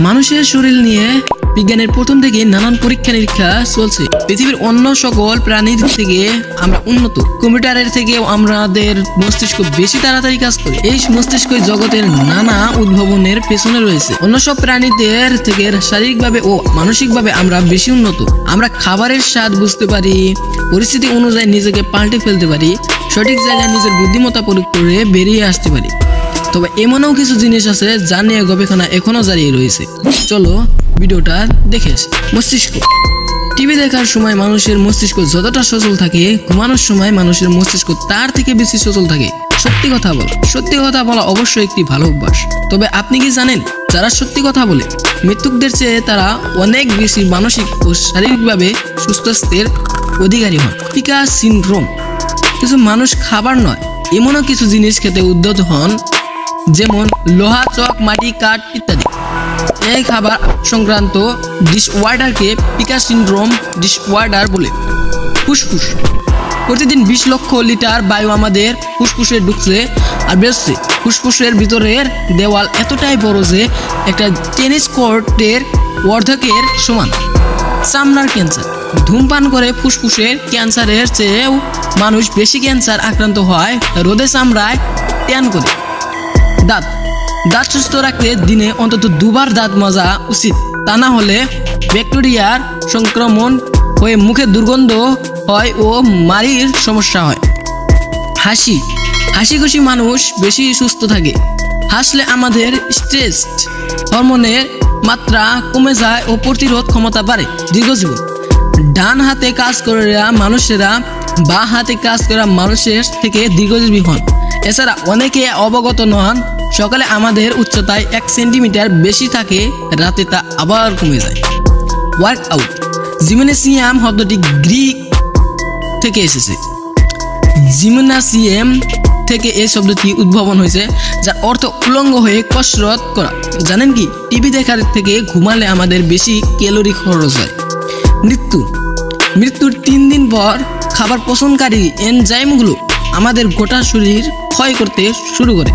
মানুষের শরীর নিয়ে বিজ্ঞানের প্রথম থেকে নানান পরীক্ষা নিরীক্ষা চলছে। পৃথিবীর অন্য সকল প্রাণীর থেকে আমরা উন্নত। কম্পিউটারের থেকেও আমাদের মস্তিষ্ক বেশি তাড়াতাড়ি কাজ করে। এই মস্তিষ্ক জগতের নানা উদ্ভাবনের পেছনে রয়েছে। অন্য সব প্রাণীদের থেকে শারীরিকভাবে ও মানসিকভাবে আমরা বেশি উন্নত। আমরা খাবারের স্বাদ বুঝতে পারি, পরিস্থিতি অনুযায়ী নিজেকে পাল্টে ফেলতে পারি, সঠিক জায়গায় নিজের বুদ্ধিমত্তা প্রয়োগ করে বেরিয়ে আসতে পারি। তবে এমনও কিছু জিনিস আছে যা নিয়ে গবেষণা এখনো জারি রয়েছে। চলো ভিডিওটা দেখে আসি। মস্তিষ্ক। টিভি দেখার সময় মানুষের মস্তিষ্ক যতটা সচল থাকে, ঘুমানোর সময় মানুষের মস্তিষ্ক তার থেকে বেশি সচল থাকে। সত্যি কথা বলা অবশ্যই একটি ভালো অভ্যাস। তবে আপনি কি জানেন, যারা সত্যি কথা বলে মৃত্যুকদের চেয়ে তারা অনেক বেশি মানসিক ও শারীরিকভাবে সুস্বাস্থ্যের অধিকারী হন। Pika syndrome. কিছু মানুষ খাবার নয় এমনও কিছু জিনিস খেতে উদ্যত হন, যেমন লোহা, চক, মাটি, কাঠ ইত্যাদি। এই খাবার সংক্রান্ত ডিসঅর্ডারকে পিকা সিনড্রোম ডিসঅর্ডার বলে। ফুসফুস। প্রতিদিন 20 লক্ষ লিটার বায়ু আমাদের ফুসফুসে ঢুকছে আর বেরোচ্ছে। ফুসফুসের ভিতরের দেওয়াল এতটাই বড় যে একটা টেনিস কোর্টের অর্ধেকের সমান। চামড়ার ক্যান্সার। ধূমপান করে ফুসফুসের ক্যান্সারের চেয়েও মানুষ বেশি ক্যান্সার আক্রান্ত হয় রোদে চামড়ায় ট্যান করে। দাঁত সুস্থ রাখতে দিনে অন্তত 2 বার দাঁত মাজা উচিত, তা না হলে ব্যাকটেরিয়ার সংক্রমণ হয়ে মুখে দুর্গন্ধ হয় ও মাড়ির সমস্যা হয়। হাসি খুশি মানুষ বেশি সুস্থ থাকে। হাসলে আমাদের স্ট্রেস হরমোনের মাত্রা কমে যায় ও প্রতিরোধ ক্ষমতা বাড়ে। দীর্ঘজীবন। ডান হাতে কাজ করা মানুষেরা বাঁ হাতে কাজ করা মানুষের থেকে দীর্ঘজীবী হন। এছাড়া অনেকে অবগত নন, সকালে আমাদের উচ্চতায় 1 সেন্টিমিটার বেশি থাকে, রাতে তা আবার কমে যায়। ওয়ার্কআউট। জিমনেসিয়াম শব্দটি গ্রিক থেকে এসেছে। জিমনাসিয়াম থেকে এই শব্দটি উদ্ভাবন হয়েছে, যার অর্থ উলঙ্গ হয়ে কসরত করা। জানেন কি, টিভি দেখার থেকে ঘুমালে আমাদের বেশি ক্যালোরি খরচ হয়। মৃত্যুর 3 দিন পর খাবার পচনকারী এনজাইমগুলো আমাদের গোটা শরীর ক্ষয় করতে শুরু করে।